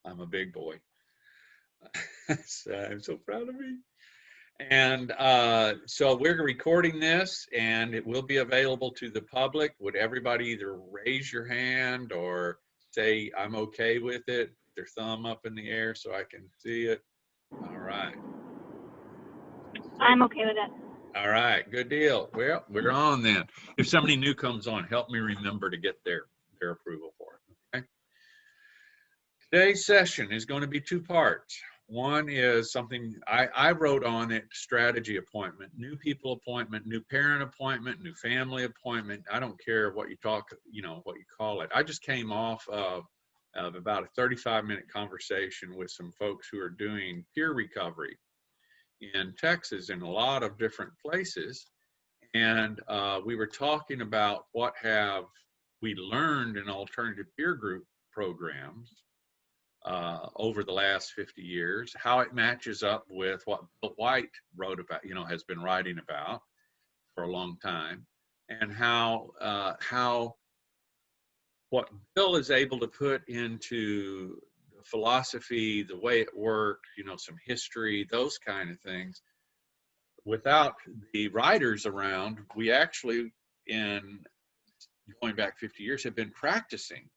I'm a big boy. So I'm so proud of me. And so we're recording this, and it will be available to the public. Would everybody either raise your hand or say, I'm okay with it, put their thumb up in the air so I can see it? All right. I'm okay with it. All right, good deal. Well, we're on then. If somebody new comes on, help me remember to get their approval for it. Okay. Today's session is going to be two parts. One is something I wrote on it: strategy appointment, new people appointment, new parent appointment, new family appointment. I don't care what you talk, what you call it. I just came off of about a 35-minute conversation with some folks who are doing peer recovery in Texas in a lot of different places. And we were talking about what have we learned in alternative peer group programs over the last 50 years, how it matches up with what Bill White wrote about, has been writing about for a long time, and how what Bill is able to put into the philosophy, the way it worked, some history, those kind of things. Without the writers around, we actually, in going back 50 years, have been practicing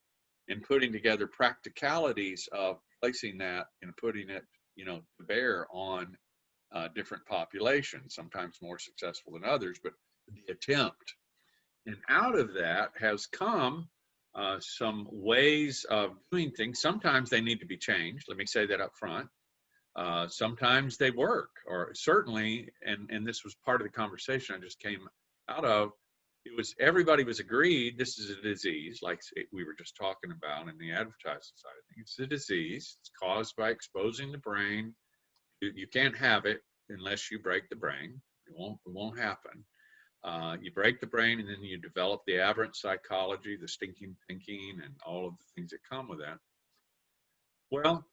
and putting together practicalities of placing that and putting it, to bear on different populations, sometimes more successful than others, but the attempt. And out of that has come some ways of doing things. Sometimes they need to be changed. Let me say that up front. Sometimes they work, or certainly, and this was part of the conversation I just came out of, everybody was agreed this is a disease, like we were just talking about in the advertising side of things. It's a disease. It's caused by exposing the brain. You can't have it unless you break the brain. It won't happen. You break the brain, and then you develop the aberrant psychology, the stinking thinking, and all of the things that come with that. Well,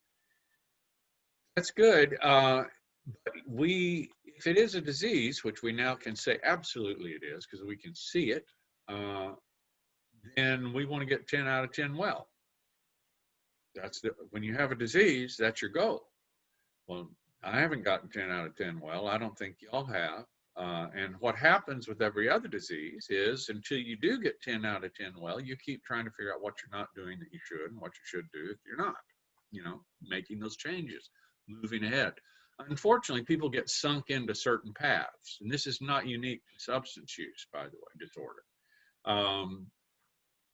that's good. But if it is a disease, which we now can say absolutely it is, because we can see it, then we want to get 10 out of 10 well. When you have a disease, that's your goal. Well, I haven't gotten 10 out of 10 well. I don't think y'all have. And what happens with every other disease is, until you do get 10 out of 10 well, you keep trying to figure out what you're not doing that you should and what you should do if you're not, making those changes, moving ahead. Unfortunately, people get sunk into certain paths, and this is not unique to substance use, by the way, disorder. I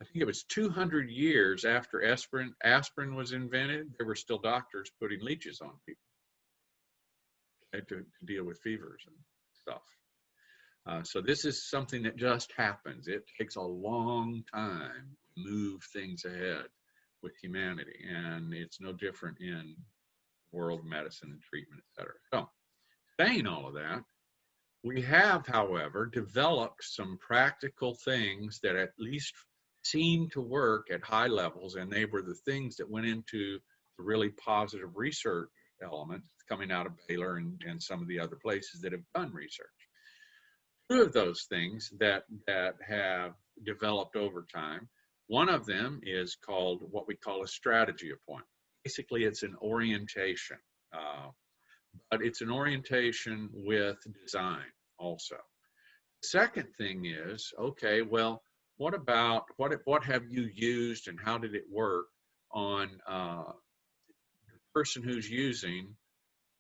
think it was 200 years after aspirin was invented, there were still doctors putting leeches on people to deal with fevers and stuff. So this is something that just happens. It takes a long time to move things ahead with humanity, and it's no different in world medicine and treatment, et cetera. So, saying all of that, we have, however, developed some practical things that at least seem to work at high levels, and they were the things that went into the really positive research elements coming out of Baylor and some of the other places that have done research. Two of those things that have developed over time, one of them is called what we call a strategy appointment. Basically, it's an orientation, but it's an orientation with design also. The second thing is, okay, well, what have you used and how did it work on the person who's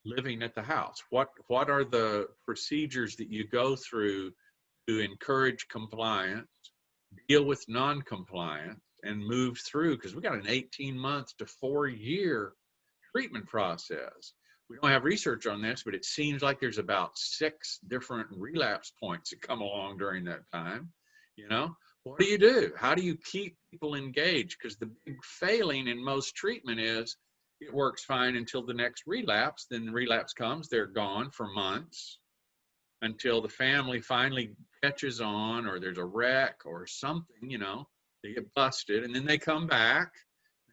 living at the house? What are the procedures that you go through to encourage compliance, deal with non-compliance, and move through? Because we got an 18-month to 4-year treatment process. We don't have research on this, but it seems like there's about 6 different relapse points that come along during that time. What do you do? How do you keep people engaged? Because the big failing in most treatment is it works fine until the next relapse. Then the relapse comes, they're gone for months until the family finally catches on, or there's a wreck or something, they get busted, and then they come back,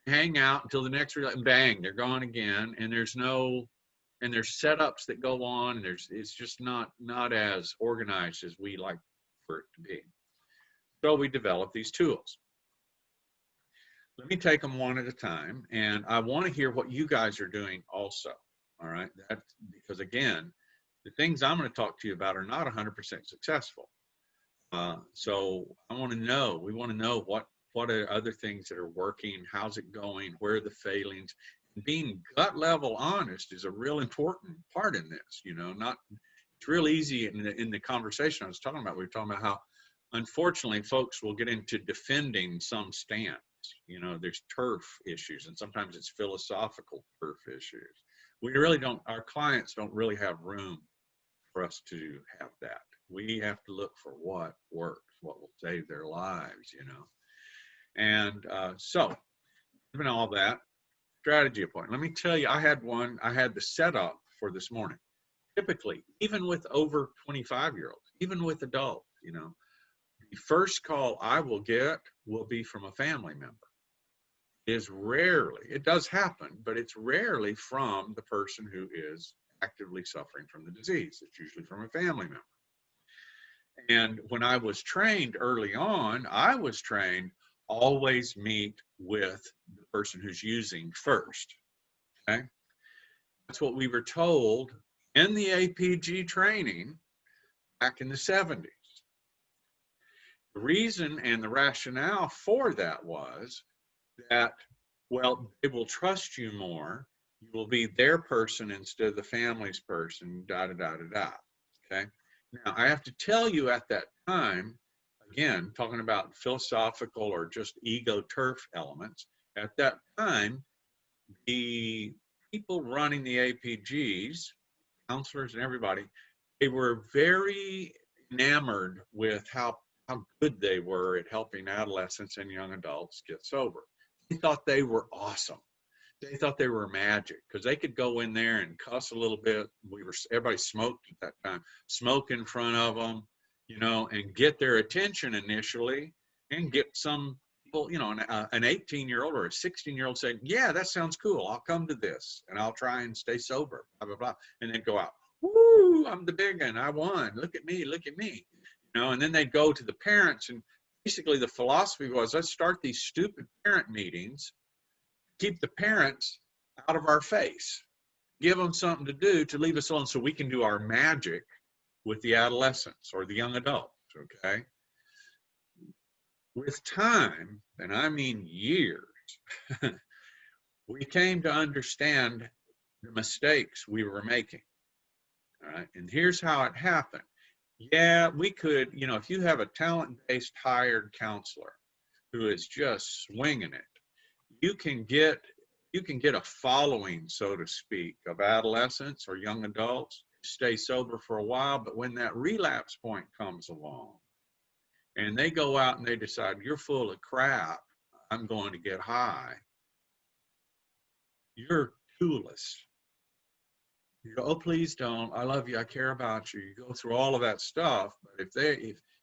hang out until the next relapse, and bang, they're gone again. And there's setups that go on, and it's just not as organized as we like for it to be. So we developed these tools. let me take them one at a time, and I want to hear what you guys are doing also. All right, that's because again, the things I'm going to talk to you about are not 100% successful. So I want to know. We want to know what are other things that are working, how's it going, where are the failings. Being gut level honest is a real important part in this. You know, not it's real easy in the conversation I was talking about. We were talking about how unfortunately folks will get into defending some stance. You know, there's turf issues, and sometimes it's philosophical turf issues. We really don't. Our clients don't really have room for us to have that. We have to look for what works, what will save their lives, you know. And so, given all that, strategy appointment. Let me tell you, I had the setup for this morning. Typically, even with over 25-year-olds, even with adults, you know, the first call I will get will be from a family member. It does happen, but it's rarely from the person who is actively suffering from the disease. It's usually from a family member. And when I was trained early on, I was trained always meet with the person who's using first. Okay. That's what we were told in the APG training back in the 70s. The reason and the rationale for that was that, well, they will trust you more. You will be their person instead of the family's person, da, da, da, da, da. Okay. Now, I have to tell you at that time, again, talking about philosophical or just ego turf elements, at that time, the people running the APGs, counselors and everybody, they were very enamored with how good they were at helping adolescents and young adults get sober. They thought they were awesome. They thought they were magic because they could go in there and cuss a little bit. Everybody smoked at that time, smoke in front of them, you know, and get their attention initially, and get some people, you know, an 18-year-old or a 16-year-old saying, "Yeah, that sounds cool. I'll come to this and I'll try and stay sober." Blah blah blah, and then go out. "Woo! I'm the big one. I won. Look at me. Look at me." You know, and then they'd go to the parents, and basically the philosophy was, let's start these stupid parent meetings. Keep the parents out of our face, give them something to do to leave us alone so we can do our magic with the adolescents or the young adults, okay? With time, and I mean years, we came to understand the mistakes we were making, all right? And here's how it happened. Yeah, we could, you know, if you have a talent-based hired counselor who is just swinging it, you can get a following, so to speak, of adolescents or young adults, stay sober for a while, but when that relapse point comes along and they go out and they decide, you're full of crap, I'm going to get high, you're clueless. You go, oh, please don't, I love you, I care about you. You go through all of that stuff, but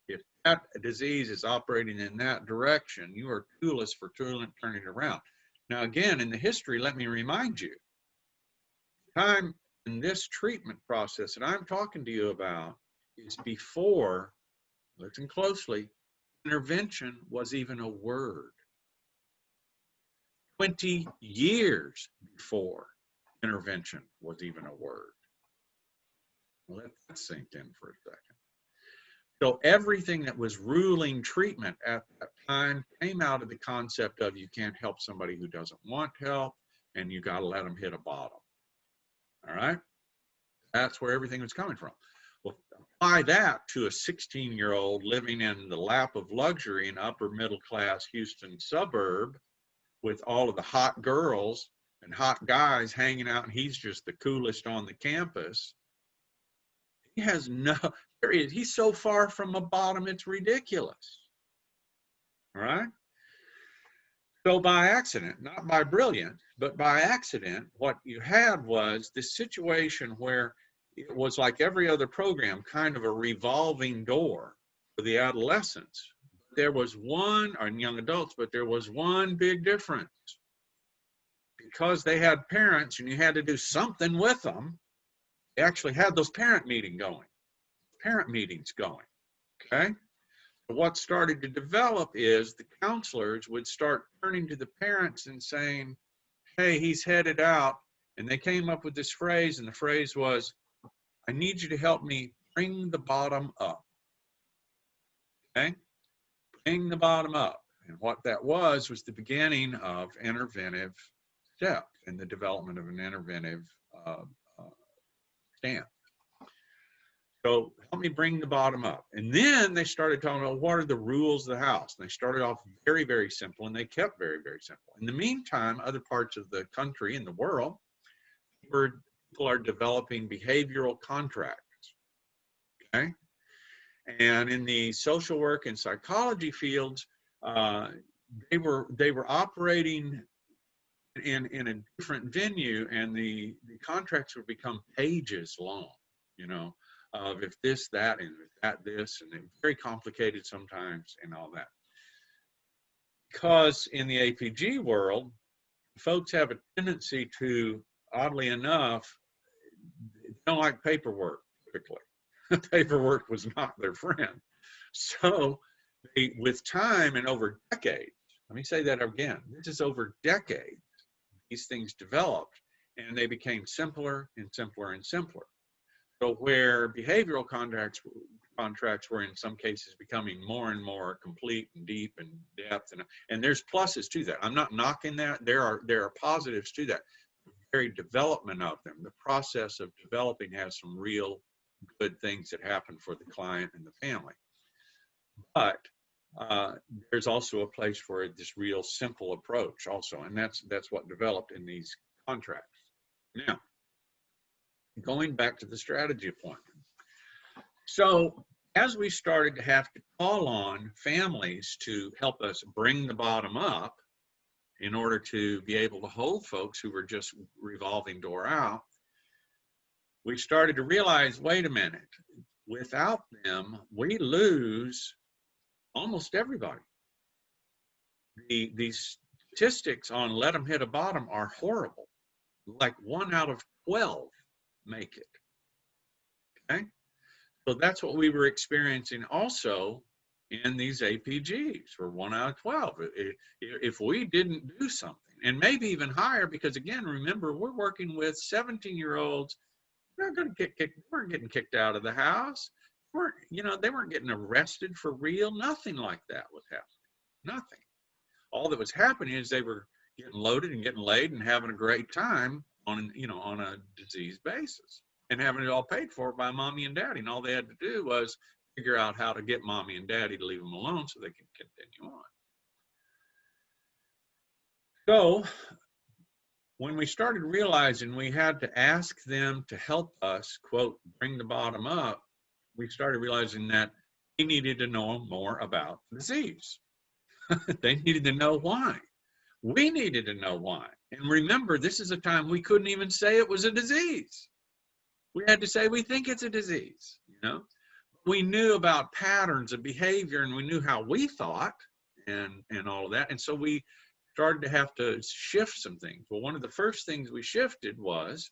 if that disease is operating in that direction, you are clueless for turning it around. Now, again, in the history, let me remind you, time in this treatment process that I'm talking to you about is before, listen closely, intervention was even a word. 20 years before intervention was even a word. Let that sink in for a second. So everything that was ruling treatment at that time came out of the concept of you can't help somebody who doesn't want help, and you got to let them hit a bottom. All right? That's where everything was coming from. Well, apply that to a 16-year-old living in the lap of luxury in upper middle class Houston suburb with all of the hot girls and hot guys hanging out, and he's just the coolest on the campus. He has no, he's so far from a bottom, it's ridiculous. All right? So by accident, not by brilliance, but by accident, what you had was this situation where it was like every other program, kind of a revolving door for the adolescents. There was one, or young adults, but there was one big difference. Because they had parents and you had to do something with them, they actually had those parent meetings going, okay? What started to develop is the counselors would start turning to the parents and saying, hey, he's headed out. And they came up with this phrase, and the phrase was, I need you to help me bring the bottom up. Okay? Bring the bottom up. And what that was the beginning of interventive steps in the development of an interventive stance. So help me bring the bottom up. And then they started talking about what are the rules of the house. And they started off very, very simple, and they kept very, very simple. In the meantime, other parts of the country and the world, people are developing behavioral contracts. Okay? And in the social work and psychology fields, they were operating in a different venue, and the contracts would become pages long, you know, of if this, that, and if that, this, and very complicated sometimes and all that. Because in the APG world, folks have a tendency to, oddly enough, don't like paperwork typically. Paperwork was not their friend. So with time and over decades, let me say that again, this is over decades, these things developed, and they became simpler and simpler and simpler. So where behavioral contracts were in some cases becoming more and more complete and deep and depth, and there's pluses to that. I'm not knocking that. There are positives to that. The very development of them, the process of developing has some real good things that happen for the client and the family. But there's also a place for this real simple approach also, and that's what developed in these contracts. Now, going back to the strategy appointment. So as we started to have to call on families to help us bring the bottom up in order to be able to hold folks who were just revolving door out, we started to realize, wait a minute, without them, we lose almost everybody. The statistics on let them hit a bottom are horrible. Like 1 out of 12 make it. Okay? So that's what we were experiencing also in these APGs for 1 out of 12. If we didn't do something, and maybe even higher, because again, remember, we're working with 17-year-olds. They're not going to they weren't getting kicked out of the house. They weren't getting arrested for real. Nothing like that was happening. Nothing. All that was happening is they were getting loaded and getting laid and having a great time on a disease basis, and having it all paid for by mommy and daddy. And all they had to do was figure out how to get mommy and daddy to leave them alone so they could continue on. So when we started realizing we had to ask them to help us, quote, bring the bottom up, we started realizing that they needed to know more about the disease. They needed to know why. We needed to know why. And remember, this is a time we couldn't even say it was a disease. We had to say we think it's a disease, We knew about patterns of behavior, and we knew how we thought and all of that. And so we started to have to shift some things. Well, one of the first things we shifted was,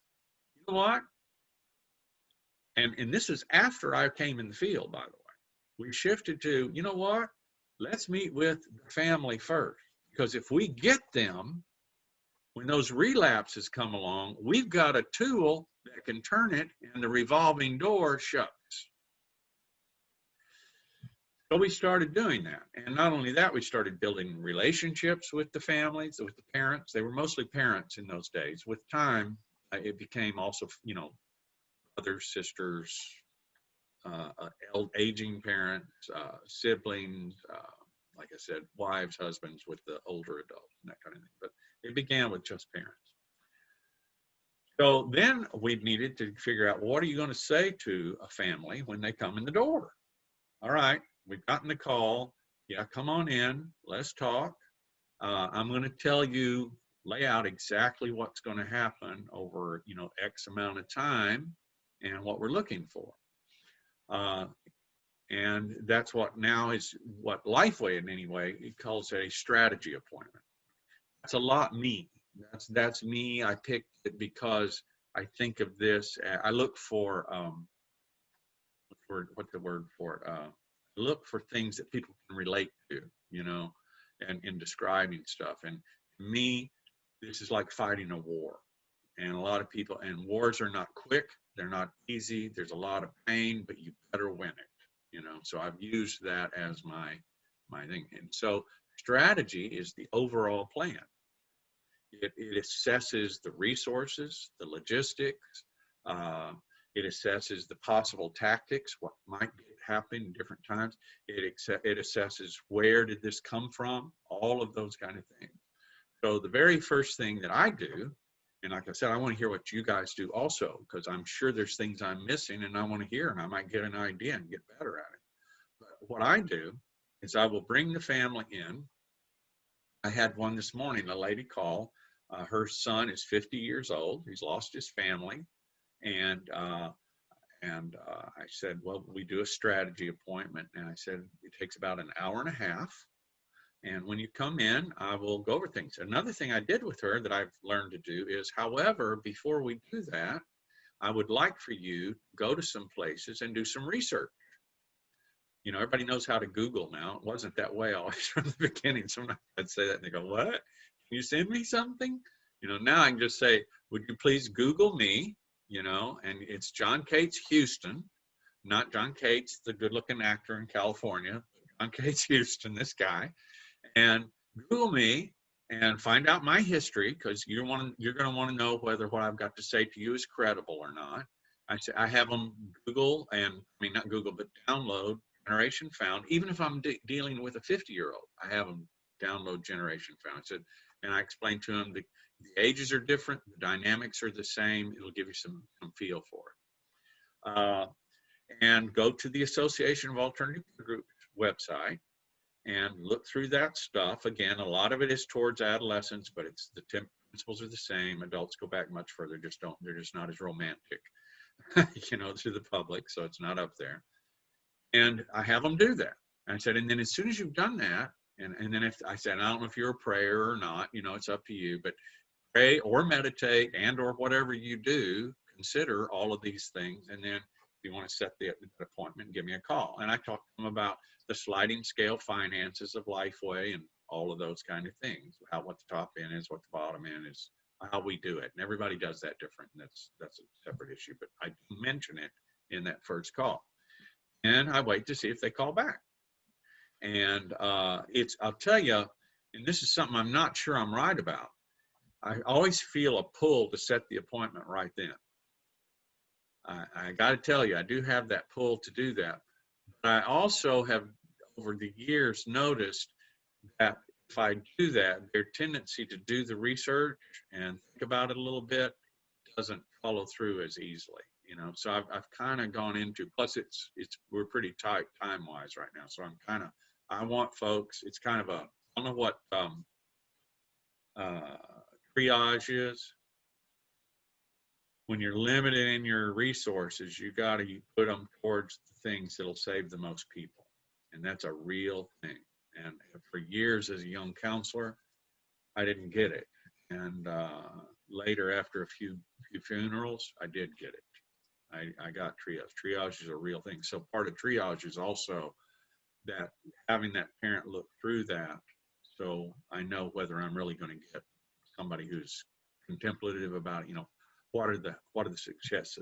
you know what? And this was after I came in the field, by the way. We shifted to, you know what? Let's meet with the family first. Because if we get them, when those relapses come along, we've got a tool that can turn it, and the revolving door shuts. So we started doing that. And not only that, we started building relationships with the families, with the parents. They were mostly parents in those days. With time, it became also, brothers, sisters, aging parents, siblings, like I said, wives, husbands with the older adults and that kind of thing. But it began with just parents. So then we needed to figure out, what are you going to say to a family when they come in the door? All right, we've gotten the call. Yeah, come on in. Let's talk. I'm going to lay out exactly what's going to happen over, X amount of time and what we're looking for. And that's what now is what Lifeway, in any way, it calls a strategy appointment. That's a lot me. That's me. I picked it because I think of this. I look for what's the word for it? look for things that people can relate to, you know, and in describing stuff. And to me, this is like fighting a war. And a lot of people, and wars are not quick, they're not easy, there's a lot of pain, but you better win it, you know. So I've used that as my thing. And so strategy is the overall plan. It assesses the resources, the logistics, uh, it assesses the possible tactics, what might happen different times. It assesses where did this come from, all of those kind of things. So the very first thing that I do, and like I said, I want to hear what you guys do also, because I'm sure there's things I'm missing and I want to hear, and I might get an idea and get better at it. But what I do is I will bring the family in. I had one this morning, a lady call. Her son is 50 years old. He's lost his family. And I said, well, we do a strategy appointment. And I said, it takes about an hour and a half. And when you come in, I will go over things. Another thing I did with her that I've learned to do is, however, before we do that, I would like for you to go to some places and do some research. You know, everybody knows how to Google now. It wasn't that way always from the beginning. Sometimes I'd say that and they go, what? Can you send me something? You know, now I can just say, would you please Google me? You know, and it's John Cates Houston, not John Cates, the good-looking actor in California. John Cates Houston, this guy. And Google me and find out my history, because you're going to want to know whether what I've got to say to you is credible or not. I have them Google, and I mean, not Google, but download Generation Found. Even if I'm dealing with a 50-year-old, I have them download Generation Found. I said, and I explained to them the ages are different, the dynamics are the same. It'll give you some feel for it. And go to the Association of Alternative Groups website and look through that stuff. Again, a lot of it is towards adolescents, but it's the principles are the same. Adults go back much further. They're just not as romantic, you know, to the public. So it's not up there. And I have them do that. And I said, and then as soon as you've done that, and then if I said, I don't know if you're a prayer or not, you know, it's up to you, but pray or meditate and or whatever you do, consider all of these things. And then if you want to set the appointment, give me a call. And I talk to them about the sliding scale finances of Lifeway and all of those kind of things, about what the top end is, what the bottom end is, how we do it. And everybody does that different. And that's a separate issue, but I mention it in that first call. And I wait to see if they call back. And I'll tell you, and this is something I'm not sure I'm right about, I always feel a pull to set the appointment right then. I got to tell you, I do have that pull to do that. But I also have, over the years, noticed that if I do that, their tendency to do the research and think about it a little bit doesn't follow through as easily. You know, so I've kind of gone into, plus we're pretty tight time-wise right now. So I want folks, it's kind of I don't know what triage is. When you're limited in your resources, you got to put them towards the things that'll save the most people. And that's a real thing. And for years as a young counselor, I didn't get it. And later, after a few funerals, I did get it. I got triage. Triage is a real thing. So part of triage is also that having that parent look through that, so I know whether I'm really going to get somebody who's contemplative about, you know, what are the success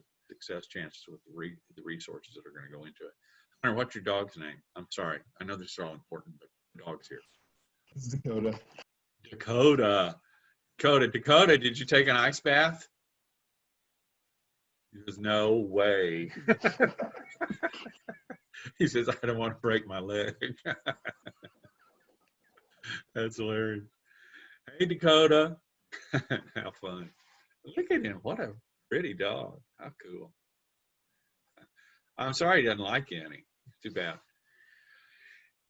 chances with the resources that are going to go into it. Hunter, what's your dog's name? I'm sorry, I know this is all important, but the dog's here. It's Dakota. Dakota, did you take an ice bath? There's no way. He says, I don't want to break my leg. That's hilarious. Hey, Dakota. How fun. Look at him. What a pretty dog. How cool. I'm sorry he doesn't like you any. Too bad.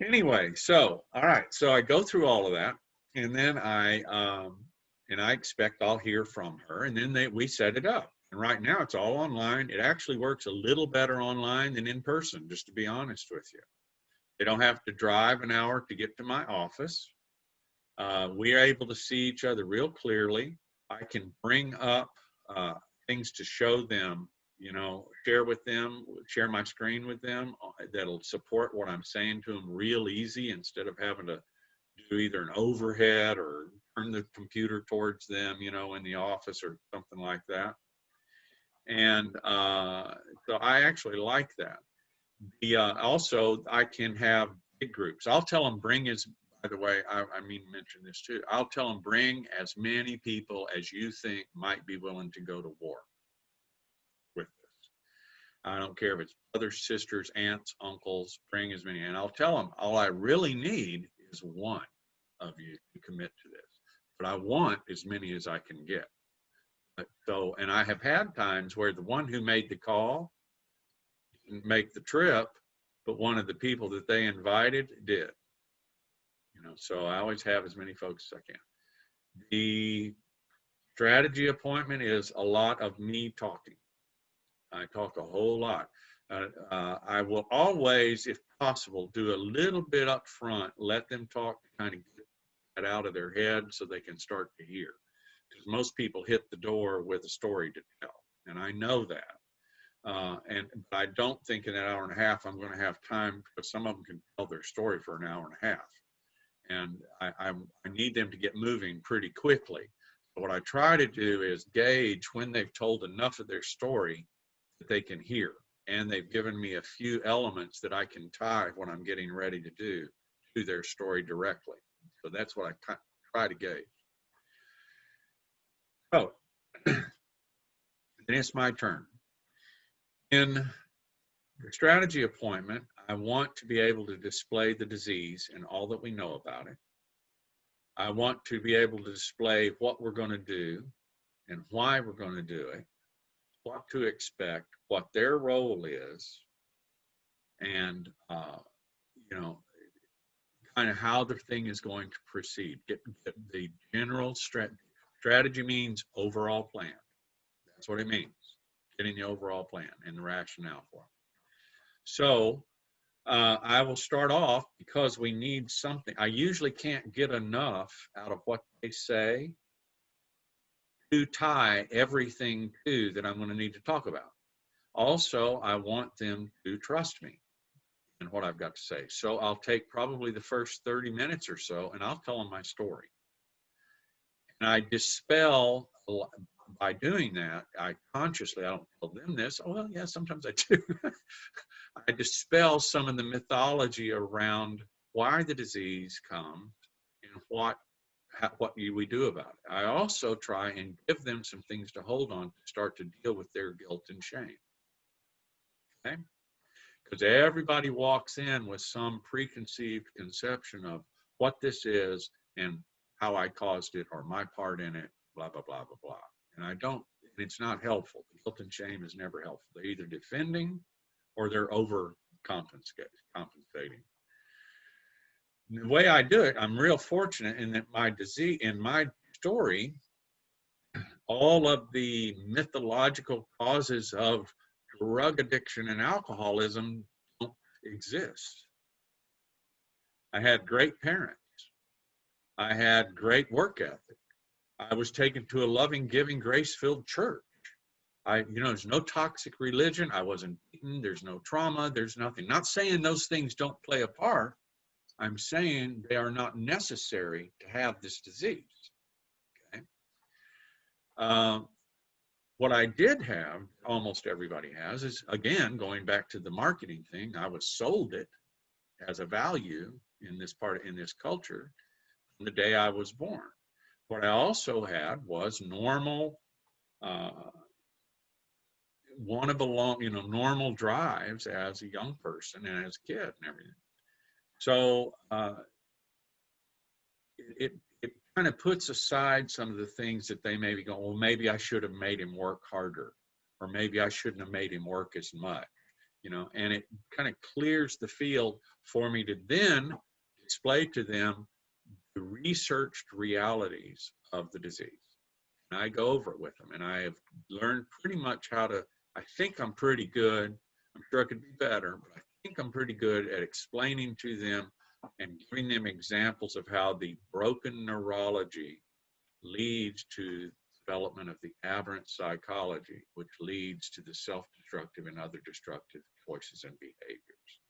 Anyway, so, all right. So I go through all of that, and then I expect I'll hear from her, and then we set it up. And right now it's all online. It actually works a little better online than in person, just to be honest with you. They don't have to drive an hour to get to my office. We are able to see each other real clearly. I can bring up things to show them, share with them, share my screen with them that'll support what I'm saying to them real easy instead of having to do either an overhead or turn the computer towards them, in the office or something like that. And so I actually like that. Also, I can have big groups. I'll tell them by the way, I mean to mention this too. I'll tell them bring as many people as you think might be willing to go to war with this. I don't care if it's brothers, sisters, aunts, uncles, bring as many. And I'll tell them all I really need is one of you to commit to this. But I want as many as I can get. So, and I have had times where the one who made the call didn't make the trip, but one of the people that they invited did. So I always have as many folks as I can. The strategy appointment is a lot of me talking. I talk a whole lot. I will always, if possible, do a little bit up front, let them talk, kind of get that out of their head so they can start to hear. Because most people hit the door with a story to tell, and I know that. But I don't think in that hour and a half I'm going to have time, because some of them can tell their story for an hour and a half. And I need them to get moving pretty quickly. So what I try to do is gauge when they've told enough of their story that they can hear. And they've given me a few elements that I can tie what I'm getting ready to do to their story directly. So that's what I try to gauge. So then it's my turn. In the strategy appointment, I want to be able to display the disease and all that we know about it. I want to be able to display what we're going to do and why we're going to do it, what to expect, what their role is, and, kind of how the thing is going to proceed. Get the general strategy means overall plan. That's what it means, getting the overall plan and the rationale for it. So I will start off, because we need something. I usually can't get enough out of what they say to tie everything to that I'm going to need to talk about. Also, I want them to trust me in what I've got to say. So I'll take probably the first 30 minutes or so, and I'll tell them my story. And I dispel, by doing that, I don't tell them this. Oh, well, yeah, sometimes I do. I dispel some of the mythology around why the disease comes and what we do about it. I also try and give them some things to hold on to start to deal with their guilt and shame. Okay? Because everybody walks in with some preconceived conception of what this is and how I caused it or my part in it, blah, blah, blah, blah, blah. And it's not helpful. Guilt and shame is never helpful. They're either defending or they're overcompensating. The way I do it, I'm real fortunate in that in my story, all of the mythological causes of drug addiction and alcoholism don't exist. I had great parents. I had great work ethic. I was taken to a loving, giving, grace-filled church. There's no toxic religion. I wasn't beaten. There's no trauma. There's nothing. Not saying those things don't play a part. I'm saying they are not necessary to have this disease. Okay. What I did have, almost everybody has, is, again, going back to the marketing thing, I was sold it as a value in this culture from the day I was born. What I also had was normal, want to belong, normal drives as a young person and as a kid and everything. So it kind of puts aside some of the things that they maybe go, well, maybe I should have made him work harder, or maybe I shouldn't have made him work as much, and it kind of clears the field for me to then display to them the researched realities of the disease. And I go over it with them, and I have learned pretty much I think I'm pretty good. I'm sure I could be better, but I think I'm pretty good at explaining to them and giving them examples of how the broken neurology leads to development of the aberrant psychology, which leads to the self-destructive and other destructive choices and behaviors.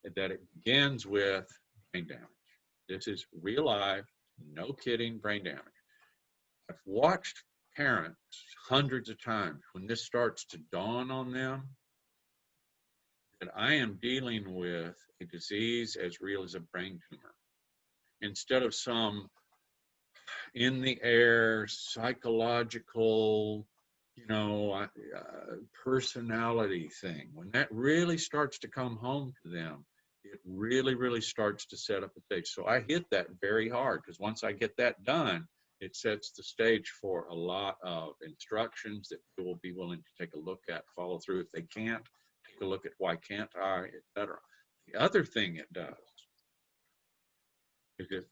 And that it begins with brain damage. This is real life, no kidding, brain damage. I've watched parents hundreds of times when this starts to dawn on them that I am dealing with a disease as real as a brain tumor instead of some in the air psychological, personality thing. When that really starts to come home to them, it really, really starts to set up a stage. So I hit that very hard because once I get that done, it sets the stage for a lot of instructions that people will be willing to take a look at, follow through. If they can't, take a look at why can't I, etc. The other thing it does, because,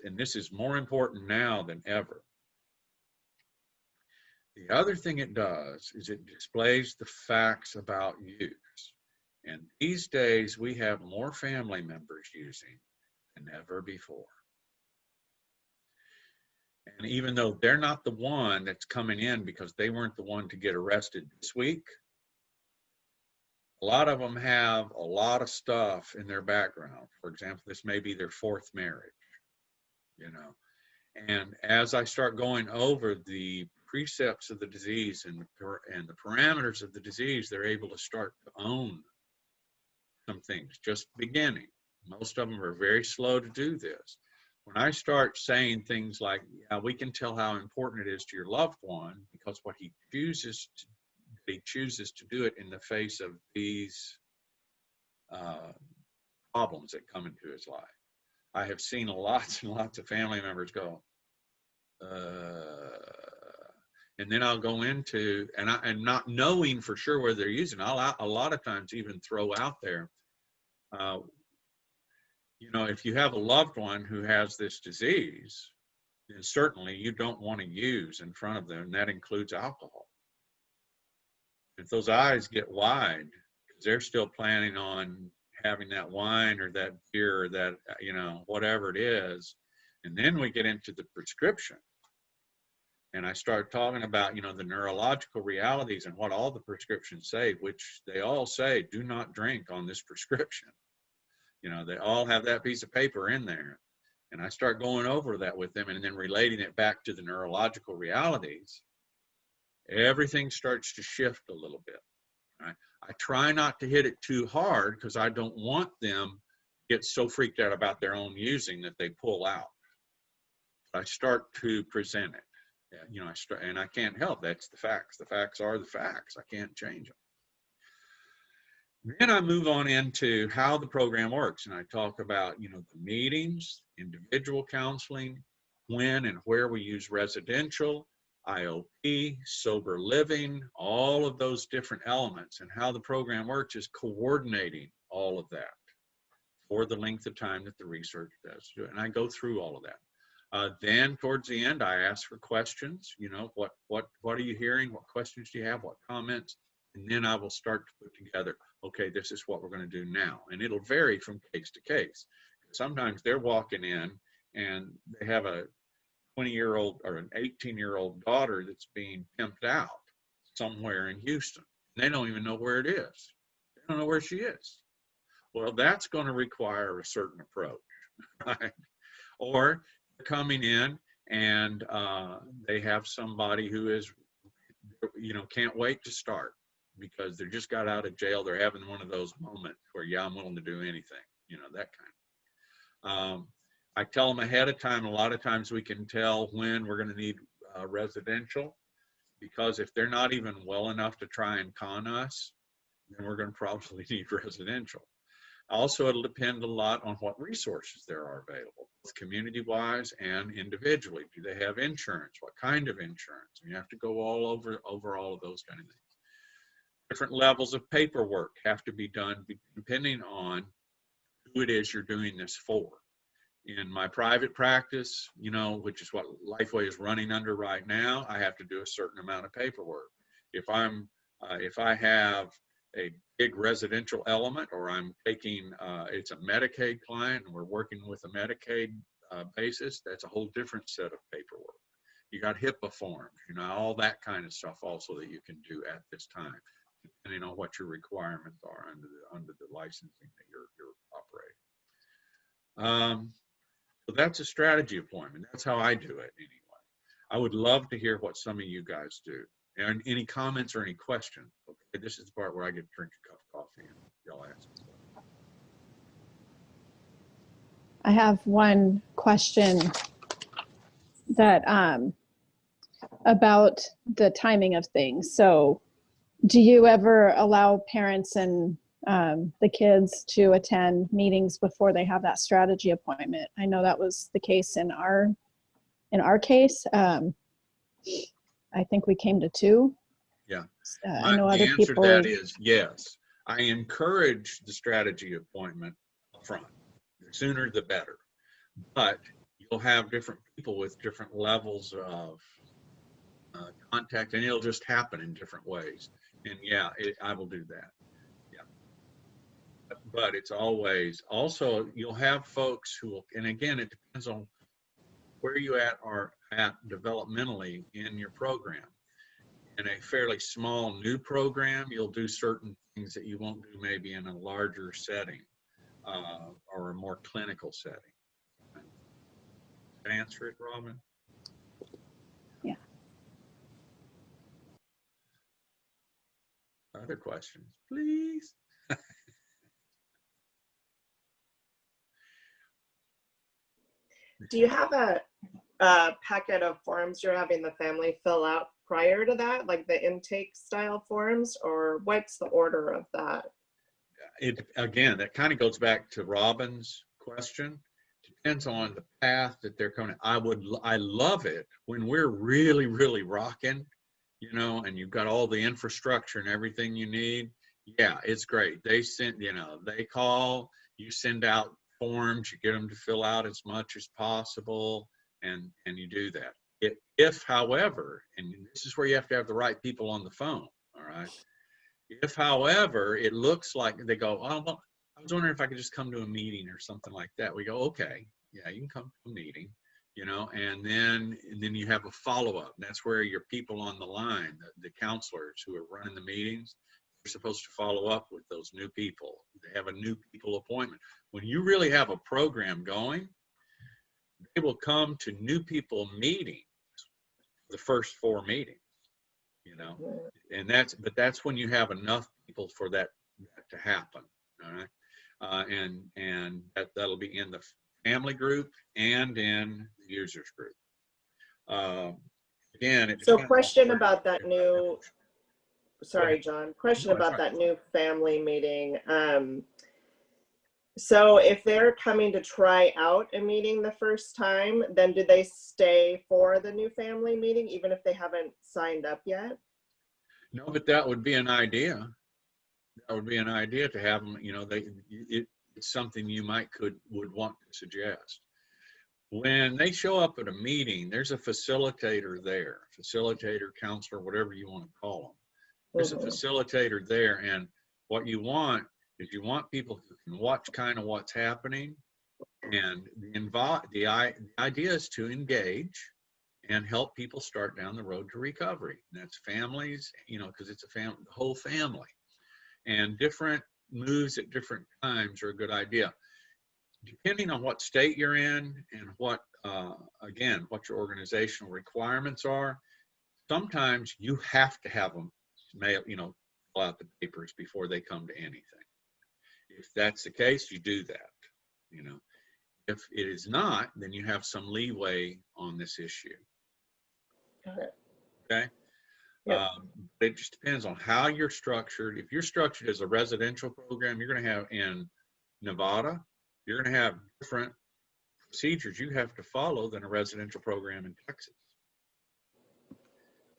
and this is more important now than ever, the other thing it does is it displays the facts about use. And these days, we have more family members using than ever before. And even though they're not the one that's coming in because they weren't the one to get arrested this week, a lot of them have a lot of stuff in their background. For example, this may be their fourth marriage, And as I start going over the precepts of the disease and the parameters of the disease, they're able to start to own some things, just beginning. Most of them are very slow to do this. When I start saying things like, yeah, we can tell how important it is to your loved one because what he chooses to do it in the face of these problems that come into his life. I have seen lots and lots of family members go, and then I'll go into, and not knowing for sure whether they're using, I'll a lot of times even throw out there, if you have a loved one who has this disease, then certainly you don't want to use in front of them, and that includes alcohol. If those eyes get wide, because they're still planning on having that wine or that beer or that, whatever it is, and then we get into the prescription. And I start talking about, the neurological realities and what all the prescriptions say, which they all say, do not drink on this prescription. They all have that piece of paper in there. And I start going over that with them and then relating it back to the neurological realities. Everything starts to shift a little bit. Right? I try not to hit it too hard because I don't want them to get so freaked out about their own using that they pull out. I start to present it. And I can't help. That's the facts. The facts are the facts. I can't change them. Then I move on into how the program works, and I talk about, the meetings, individual counseling, when and where we use residential, IOP, sober living, all of those different elements, and how the program works is coordinating all of that for the length of time that the research does. And I go through all of that. Then towards the end, I ask for questions. What are you hearing? What questions do you have? What comments? And then I will start to put together, okay, this is what we're going to do now. And it'll vary from case to case. Sometimes they're walking in and they have a 20-year-old or an 18-year-old daughter that's being pimped out somewhere in Houston. They don't even know where it is. They don't know where she is. Well, that's going to require a certain approach, right? Or coming in and they have somebody who is, can't wait to start because they just got out of jail. They're having one of those moments where, yeah, I'm willing to do anything, that kind. I tell them ahead of time. A lot of times we can tell when we're going to need residential, because if they're not even well enough to try and con us, then we're going to probably need residential. Also, it'll depend a lot on what resources there are available, community-wise and individually. Do they have insurance? What kind of insurance? And you have to go all over all of those kind of things. Different levels of paperwork have to be done depending on who it is you're doing this for. In my private practice, which is what Lifeway is running under right now, I have to do a certain amount of paperwork. If I have a big residential element, or I'm taking, it's a Medicaid client and we're working with a Medicaid basis, that's a whole different set of paperwork. You got HIPAA forms, all that kind of stuff also that you can do at this time, depending on what your requirements are under the licensing that you're operating. So that's a strategy appointment. That's how I do it anyway. I would love to hear what some of you guys do. And any comments or any questions. Okay, this is the part where I get to drink a cup of coffee and y'all ask me stuff. I have one question that about the timing of things. So do you ever allow parents and the kids to attend meetings before they have that strategy appointment? I know that was the case in our case. I think we came to 2. Yeah. I know The other answer to people. that is yes. I encourage the strategy appointment up front. The sooner the better. But you'll have different people with different levels of contact, and it'll just happen in different ways. And yeah, I will do that. Yeah. But it's always, also, you'll have folks who will, and again, it depends on where you are at developmentally in your program. In a fairly small new program, you'll do certain things that you won't do maybe in a larger setting or a more clinical setting. Did I answer it, Robin? Yeah. Other questions, please? Do you have a packet of forms you're having the family fill out prior to that, like the intake style forms, or what's the order of that? Again, that kind of goes back to Robin's question. Depends on the path that they're coming. I love it when we're really, really rocking, and you've got all the infrastructure and everything you need. Yeah, it's great. They send, they call, you send out forms, you get them to fill out as much as possible, and you do that. If, however, and this is where you have to have the right people on the phone, all right? If, however, it looks like they go, oh, well, I was wondering if I could just come to a meeting or something like that. We go, okay, yeah, you can come to a meeting, and then you have a follow-up. That's where your people on the line, the counselors who are running the meetings, they're supposed to follow up with those new people. They have a new people appointment. When you really have a program going, they will come to new people meetings, the first 4 meetings, and that's when you have enough people for that to happen. All right. And that'll be in the family group and in the users group. Again, So question about that new, sorry, John, question about that new family meeting. So if they're coming to try out a meeting the first time, then do they stay for the new family meeting, even if they haven't signed up yet? No, but that would be an idea. That would be an idea to have them, it's something you would want to suggest. When they show up at a meeting, there's a facilitator there, facilitator, counselor, whatever you want to call them. There's a facilitator there, and what you want is you want people who can watch kind of what's happening, and the idea is to engage and help people start down the road to recovery. And that's families, because it's the whole family. And different moves at different times are a good idea. Depending on what state you're in and what your organizational requirements are, sometimes you have to have them fill out the papers before they come to anything. If that's the case, you do that. If it is not, then you have some leeway on this issue. Okay. Yep. It just depends on how you're structured. If you're structured as a residential program, you're going to have in Nevada, you're going to have different procedures you have to follow than a residential program in Texas.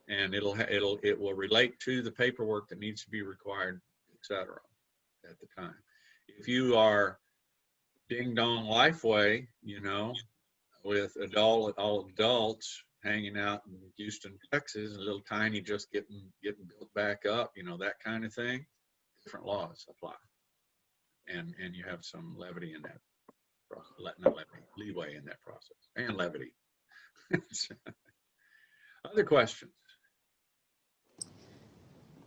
And it will relate to the paperwork that needs to be required, etc. at the time. If you are ding dong Lifeway, with all adults hanging out in Houston, Texas, a little tiny, just getting built back up, that kind of thing, different laws apply. And you have some levity in that process, leeway in that process, and levity. Other questions?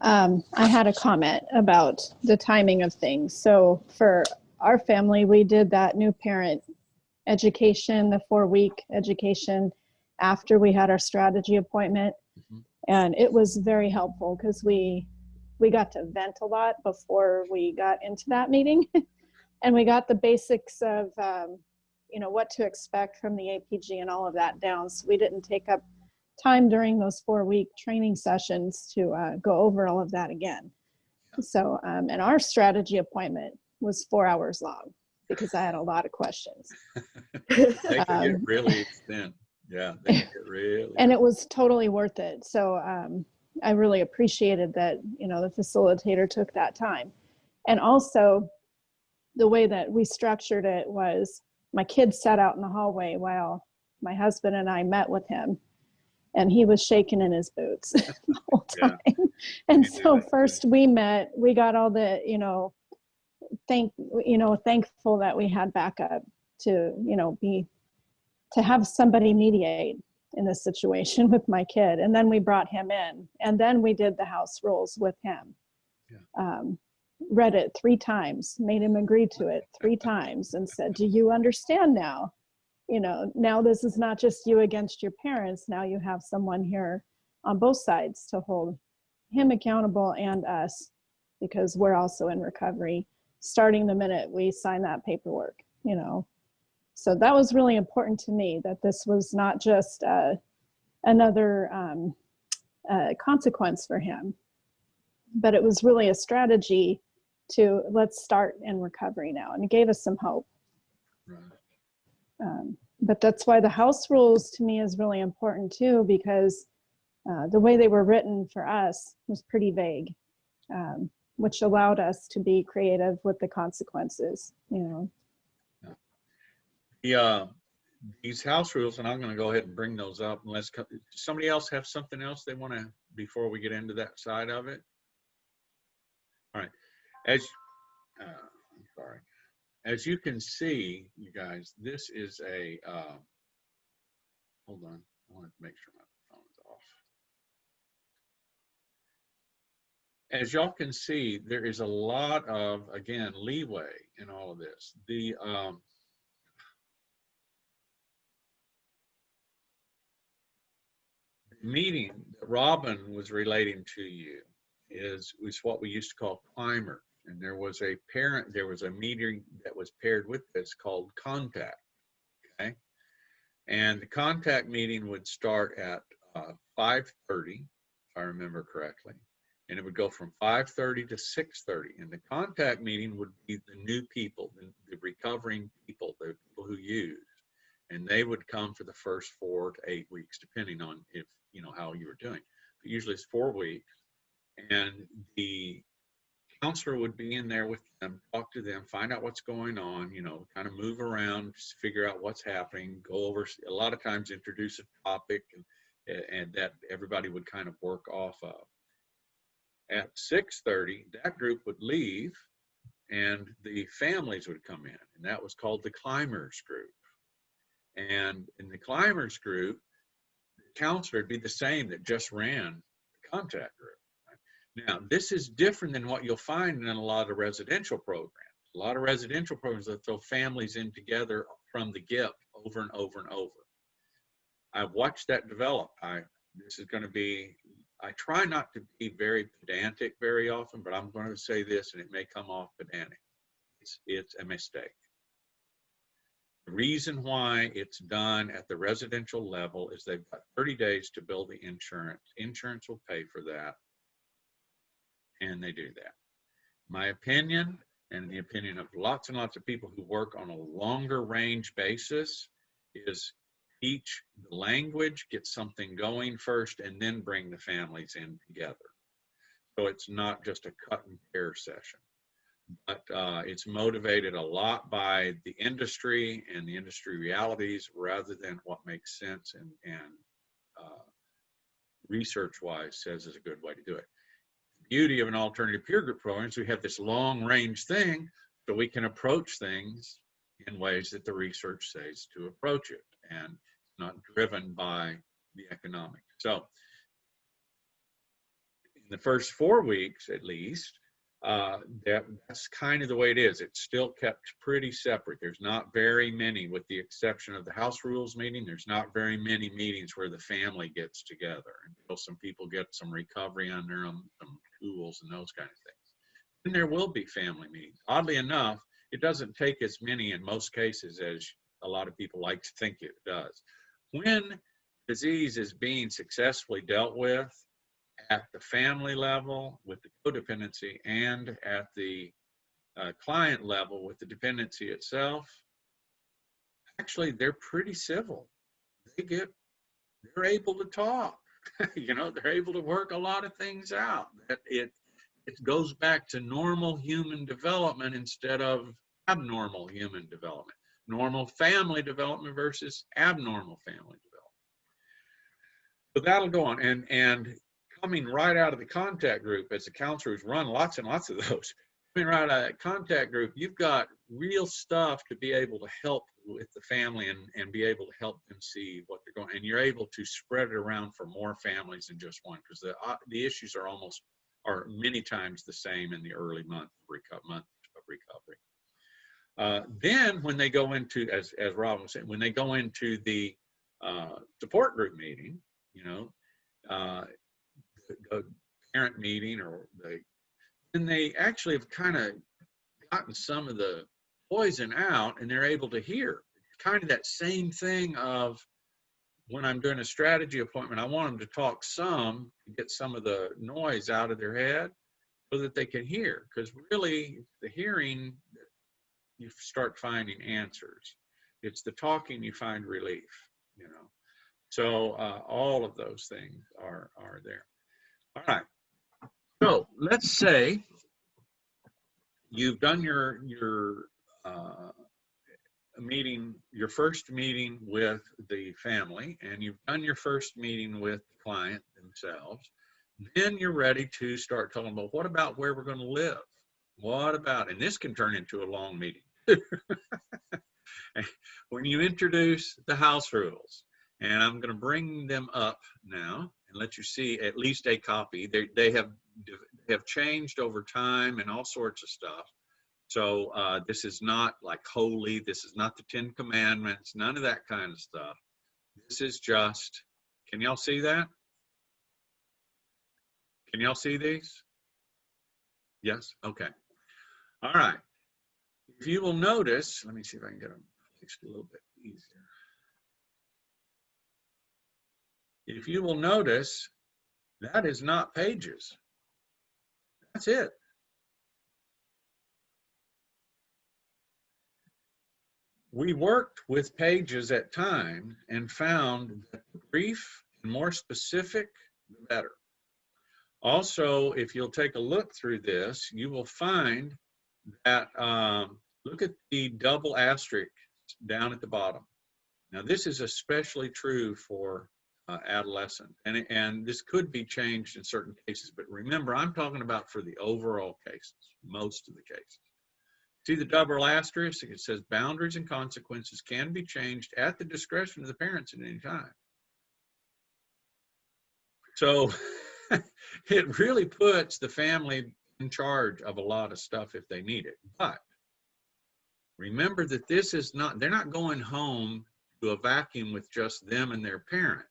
I had a comment about the timing of things. So for our family, we did that new parent education, the 4-week education after we had our strategy appointment. Mhm. And it was very helpful because we got to vent a lot before we got into that meeting. And we got the basics of, what to expect from the APG and all of that down. So we didn't take up time during those 4-week training sessions to go over all of that again. So, and our strategy appointment was 4 hours long because I had a lot of questions. They can get really extend. Yeah, they can get really. And it was totally worth it. So I really appreciated that, the facilitator took that time. And also the way that we structured it was my kid sat out in the hallway while my husband and I met with him, and he was shaking in his boots the whole time. Yeah. And You do so that, first we met, we got all the, thankful that we had backup to, to have somebody mediate in this situation with my kid. And then we brought him in, and then we did the house rules with him. Yeah. Read it 3 times, made him agree to it 3 times, and said, do you understand now? Now this is not just you against your parents. Now you have someone here on both sides to hold him accountable and us, because we're also in recovery starting the minute we sign that paperwork, So that was really important to me, that this was not just another consequence for him, but it was really a strategy to let's start in recovery now. And it gave us some hope. Right. But that's why the house rules to me is really important too, because the way they were written for us was pretty vague, which allowed us to be creative with the consequences, These house rules, and I'm going to go ahead and bring those up unless somebody else have something else they want to, before we get into that side of it. All right. I'm sorry. As you can see, you guys, this is a, hold on. I want to make sure my phone's off. As y'all can see, there is a lot of, again, leeway in all of this. The meeting that Robin was relating to you is what we used to call climber. And there was a meeting that was paired with this called contact, okay? And the contact meeting would start at 5:30, if I remember correctly. And it would go from 5:30 to 6:30. And the contact meeting would be the new people, the recovering people, the people who use. And they would come for the first 4 to 8 weeks, depending on if, how you were doing. But usually it's 4 weeks. And the counselor would be in there with them, talk to them, find out what's going on, kind of move around, just figure out what's happening, go over, a lot of times introduce a topic and that everybody would kind of work off of. At 6:30, that group would leave and the families would come in, and that was called the climbers group. And in the climbers group, the counselor would be the same that just ran the contact group. Now, this is different than what you'll find in a lot of residential programs. A lot of residential programs that throw families in together from the get over and over and over. I've watched that develop. This is going to be, I try not to be very pedantic very often, but I'm going to say this, and it may come off pedantic. It's a mistake. The reason why it's done at the residential level is they've got 30 days to build the insurance. Insurance will pay for that. And they do that. My opinion, and the opinion of lots and lots of people who work on a longer range basis, is teach the language, get something going first, and then bring the families in together. So it's not just a cut and pair session, but it's motivated a lot by the industry and the industry realities rather than what makes sense and research-wise says is a good way to do it. Beauty of an alternative peer group program is we have this long range thing, so we can approach things in ways that the research says to approach it, and it's not driven by the economics. So in the first 4 weeks, at least, that's kind of the way it is. It's still kept pretty separate. There's not very many, with the exception of the house rules meeting, there's not very many meetings where the family gets together until some people get some recovery under them, some tools and those kind of things. And there will be family meetings. Oddly enough, it doesn't take as many in most cases as a lot of people like to think it does. When disease is being successfully dealt with at the family level with the codependency and at the client level with the dependency itself, actually they're pretty civil. They're able to talk. You know, they're able to work a lot of things out. It goes back to normal human development instead of abnormal human development. Normal family development versus abnormal family development. So that'll go on. And coming right out of the contact group, as the counselors run lots and lots of those, coming right out of that contact group, you've got real stuff to be able to help with the family and be able to help them see what they're going. And you're able to spread it around for more families than just one, because the issues are many times the same in the early month of recovery. Then when they go into, as Rob was saying, when they go into the support group meeting, you know, the parent meeting, then they actually have kind of gotten some of the poison out and they're able to hear. Kind of that same thing of when I'm doing a strategy appointment, I want them to talk some to get some of the noise out of their head so that they can hear. Because really, the hearing, you start finding answers. It's the talking you find relief, you know. So all of those things are there. All right. So let's say you've done your meeting, your first meeting with the family, and you've done your first meeting with the client themselves. Then you're ready to start talking about what about where we're going to live? What about, and this can turn into a long meeting. When you introduce the house rules, and I'm going to bring them up now and let you see at least a copy. They have changed over time and all sorts of stuff. So this is not like holy. This is not the 10 Commandments, none of that kind of stuff. This is just, can y'all see that? Can y'all see these? Yes? Okay. All right. If you will notice, let me see if I can get them fixed a little bit easier. If you will notice, that is not pages. That's it. We worked with pages at times and found that the brief and more specific, the better. Also, if you'll take a look through this, you will find that, look at the double asterisk down at the bottom. Now, this is especially true for adolescent, and this could be changed in certain cases, but remember, I'm talking about for the overall cases, most of the cases. See the double asterisk? It says boundaries and consequences can be changed at the discretion of the parents at any time. So it really puts the family in charge of a lot of stuff if they need it. But remember that this is not, they're not going home to a vacuum with just them and their parents.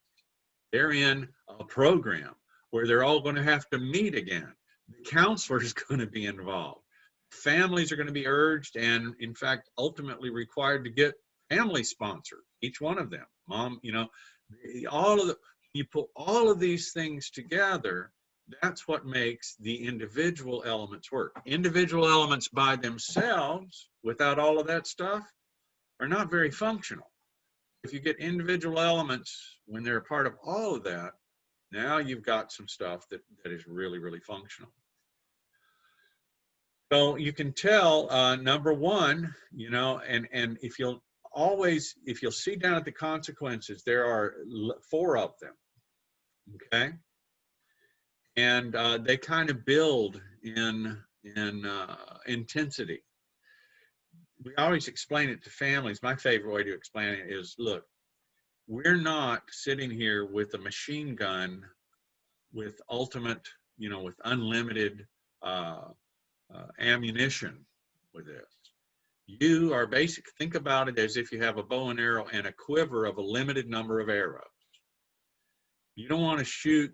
They're in a program where they're all going to have to meet again. The counselor is going to be involved. Families are going to be urged and, in fact, ultimately required to get family sponsored, each one of them. Mom, you know, you put all of these things together, that's what makes the individual elements work. Individual elements by themselves, without all of that stuff, are not very functional. If you get individual elements when they're a part of all of that, now you've got some stuff that is really, really functional. So you can tell, number one, you know, and if you'll see down at the consequences, there are 4 of them, okay? And they kind of build in intensity. We always explain it to families. My favorite way to explain it is, look, we're not sitting here with a machine gun with ultimate, with unlimited ammunition with this. You are think about it as if you have a bow and arrow and a quiver of a limited number of arrows. You don't want to shoot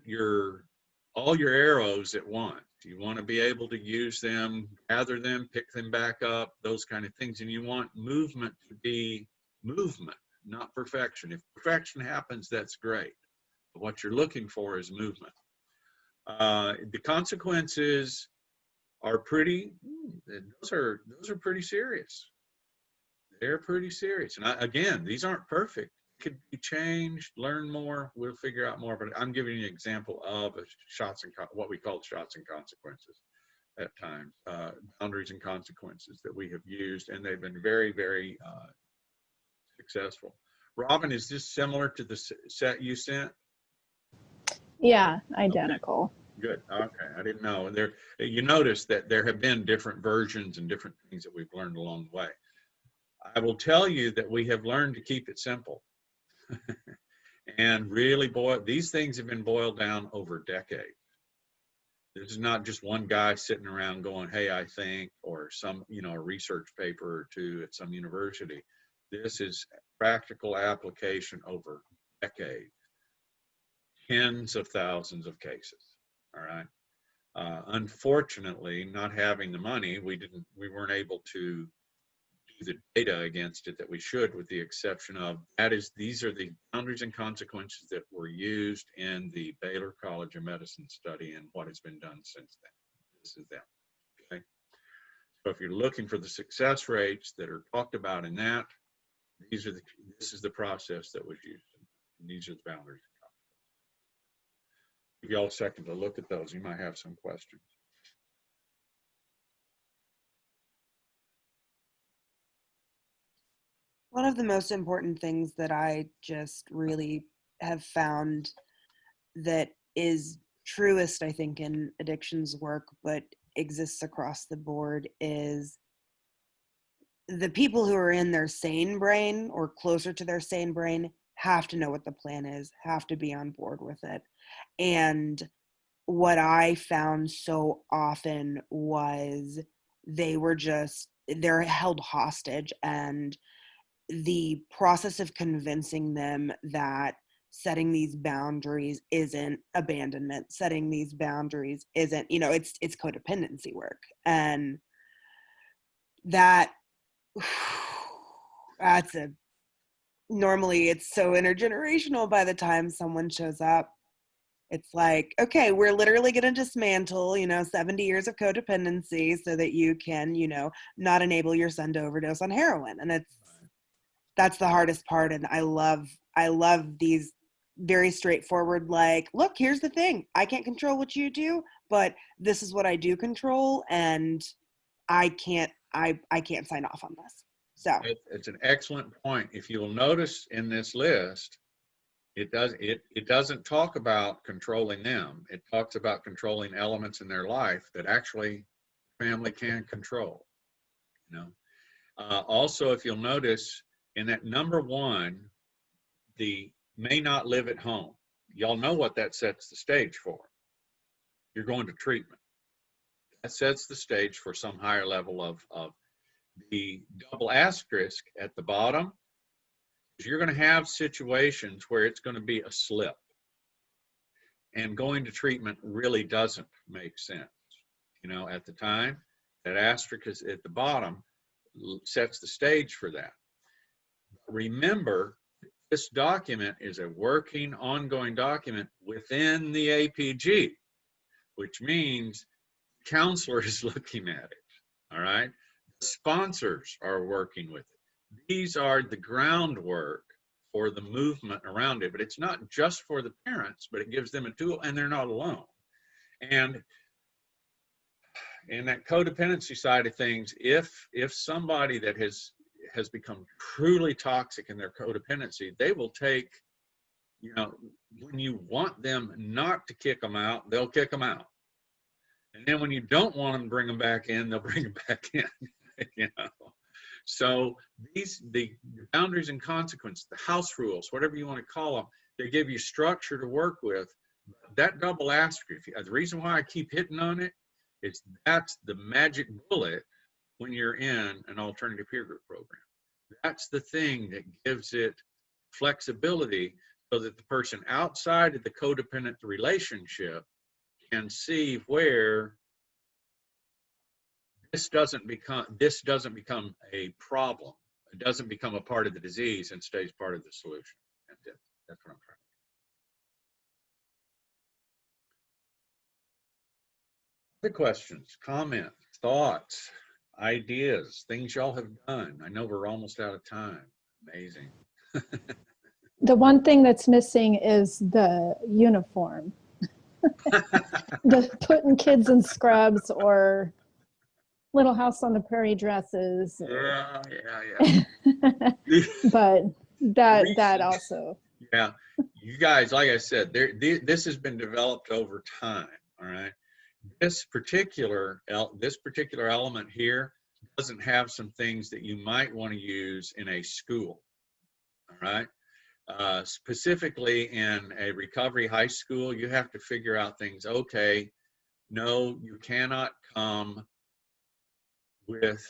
all your arrows at once. You want to be able to use them, gather them, pick them back up, those kind of things. And you want movement to be movement, not perfection. If perfection happens, that's great. But what you're looking for is movement. The consequences are those are pretty serious. They're pretty serious. And again, these aren't perfect. Could be changed, learn more, we'll figure out more. But I'm giving you an example of what we call shots and consequences at times, boundaries and consequences that we have used, and they've been very, very successful. Robin, is this similar to the set you sent? Yeah, identical. Okay. Good. Okay, I didn't know. You notice that there have been different versions and different things that we've learned along the way. I will tell you that we have learned to keep it simple. And really, these things have been boiled down over decades. This is not just one guy sitting around going, hey, I think, or some, a research paper or two at some university. This is practical application over decades, tens of thousands of cases. All right. Unfortunately, not having the money, we weren't able to do the data against it that we should, with the exception of these are the boundaries and consequences that were used in the Baylor College of Medicine study and what has been done since then. This is them. Okay. So if you're looking for the success rates that are talked about in that, this is the process that was used. And these are the boundaries and consequences. Give y'all a second to look at those. You might have some questions. One of the most important things that I just really have found that is truest, I think, in addictions work, but exists across the board, is the people who are in their sane brain or closer to their sane brain have to know what the plan is, have to be on board with it. And what I found so often was they're held hostage, and the process of convincing them that setting these boundaries isn't abandonment, setting these boundaries isn't, it's codependency work. And normally it's so intergenerational. By the time someone shows up, it's like, okay, we're literally going to dismantle, 70 years of codependency so that you can, not enable your son to overdose on heroin. And that's the hardest part. And I love these very straightforward, like, look, here's the thing. I can't control what you do, but this is what I do control. And I can't sign off on this. So it's an excellent point. If you'll notice in this list, it doesn't talk about controlling them. It talks about controlling elements in their life that actually family can control. Also, if you'll notice in that number one, the may not live at home. Y'all know what that sets the stage for. You're going to treatment. That sets the stage for some higher level of the double asterisk at the bottom. You're going to have situations where it's going to be a slip, and going to treatment really doesn't make sense. At the time, that asterisk is at the bottom sets the stage for that. Remember, this document is a working, ongoing document within the APG, which means the counselor is looking at it. All right, the sponsors are working with it. These are the groundwork for the movement around it, but it's not just for the parents, but it gives them a tool, and they're not alone. And in that codependency side of things, if somebody that has become truly toxic in their codependency, they will take, when you want them not to kick them out, they'll kick them out. And then when you don't want them to bring them back in, they'll bring them back in, So the boundaries and consequences, the house rules, whatever you want to call them, they give you structure to work with. That double asterisk, the reason why I keep hitting on it is that's the magic bullet when you're in an alternative peer group program. That's the thing that gives it flexibility so that the person outside of the codependent relationship can see where this doesn't become a problem. It doesn't become a part of the disease and stays part of the solution. That's it. That's what I'm trying. Other questions, comments, thoughts, ideas, things y'all have done. I know we're almost out of time. Amazing. The one thing that's missing is the uniform. The putting kids in scrubs or Little House on the Prairie dresses. Yeah. But that also. Yeah, you guys, like I said, this has been developed over time. All right, this particular element here doesn't have some things that you might want to use in a school. All right. Specifically in a recovery high school, you have to figure out things. Okay, no, you cannot come with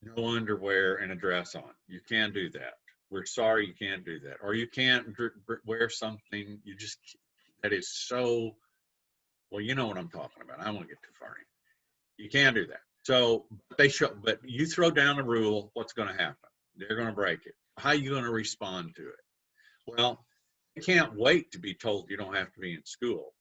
no underwear and a dress on. You can't do that. We're sorry, you can't do that. Or you can't wear something that is so, well, you know what I'm talking about. I won't get too far in. You can't do that. So but you throw down a rule, what's going to happen? They're going to break it. How are you going to respond to it? Well, they can't wait to be told you don't have to be in school.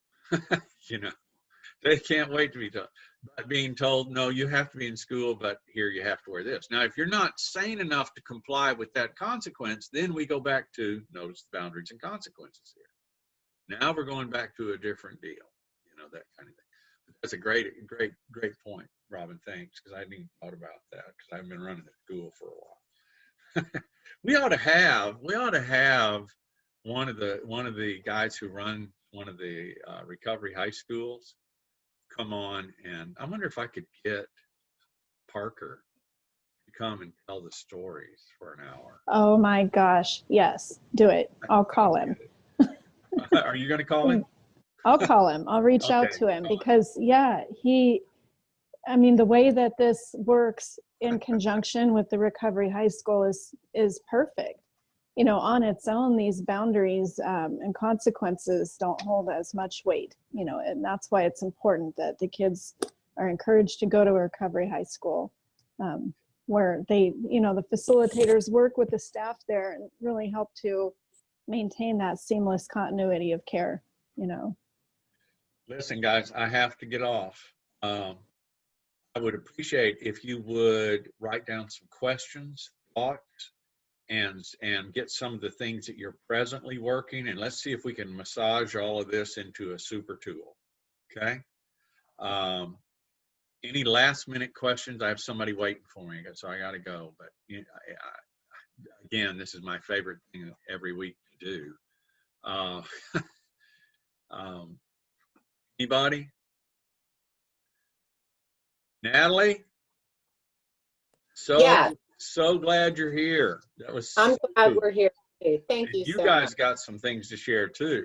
They can't wait to be told. But being told, no, you have to be in school, but here you have to wear this. Now, if you're not sane enough to comply with that consequence, then we go back to notice the boundaries and consequences here. Now we're going back to a different deal, that kind of thing. But that's a great point, Robin. Thanks, because I hadn't even thought about that because I've been running the school for a while. We ought to have one of the guys who run one of the recovery high schools come on, and I wonder if I could get Parker to come and tell the stories for an hour. Oh my gosh, yes, do it. I'll call him. Are you going to call him? I'll call him. I'll reach out to him because the way that this works in conjunction with the recovery high school is perfect. On its own, these boundaries and consequences don't hold as much weight, and that's why it's important that the kids are encouraged to go to a recovery high school where they, the facilitators work with the staff there and really help to maintain that seamless continuity of care, Listen, guys, I have to get off. I would appreciate if you would write down some questions, thoughts, and get some of the things that you're presently working, and let's see if we can massage all of this into a super tool. Okay. Any last minute questions? I have somebody waiting for me, so I got to go. But again, this is my favorite thing every week to do. Anybody? Natalie? So glad you're here. That was. I'm glad we're here too. Thank you. You so guys much. got some things to share too.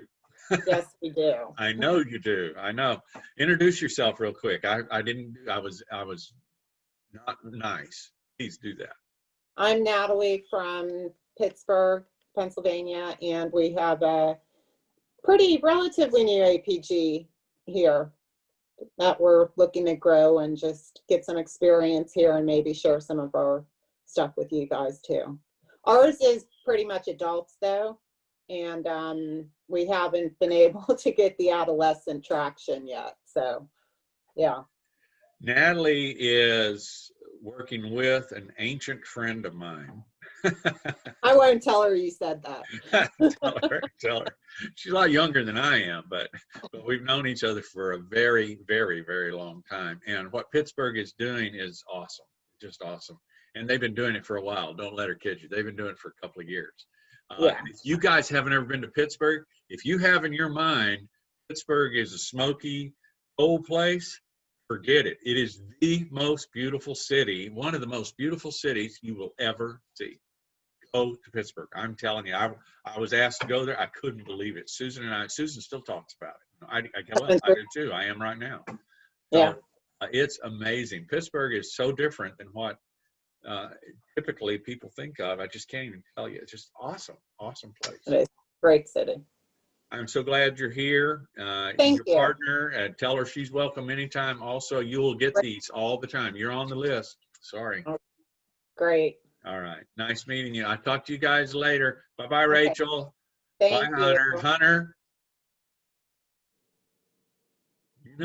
Yes, we do. I know you do. I know. Introduce yourself real quick. I was not nice. Please do that. I'm Natalie from Pittsburgh, Pennsylvania, and we have a relatively new APG here that we're looking to grow and just get some experience here and maybe share some of our stuff with you guys too. Ours is pretty much adults though, and we haven't been able to get the adolescent traction yet. So, yeah. Natalie is working with an ancient friend of mine. I won't tell her you said that. Tell her. She's a lot younger than I am, but we've known each other for a very, very, very long time. And what Pittsburgh is doing is awesome, just awesome. And they've been doing it for a while. Don't let her kid you. They've been doing it for a couple of years. Yeah. If you guys haven't ever been to Pittsburgh, if you have in your mind, Pittsburgh is a smoky, old place, forget it. It is the most beautiful city, one of the most beautiful cities you will ever see. Go to Pittsburgh. I'm telling you, I was asked to go there. I couldn't believe it. Susan still talks about it. I do too. I am right now. So, Yeah. it's amazing. Pittsburgh is so different than what typically people think of. I just can't even tell you. It's just awesome, awesome place. It is a great city. I'm so glad you're here. Thank your you. partner, tell her she's welcome anytime. Also, you will get these all the time. You're on the list. Sorry. Great. All right. Nice meeting you. I'll talk to you guys later. Bye-bye, Okay. Rachel. Thank Bye, you. Hunter. Hunter. You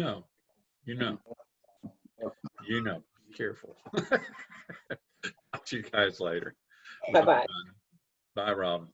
know. Be careful. Talk to you guys later. Bye-bye. Bye, Robin.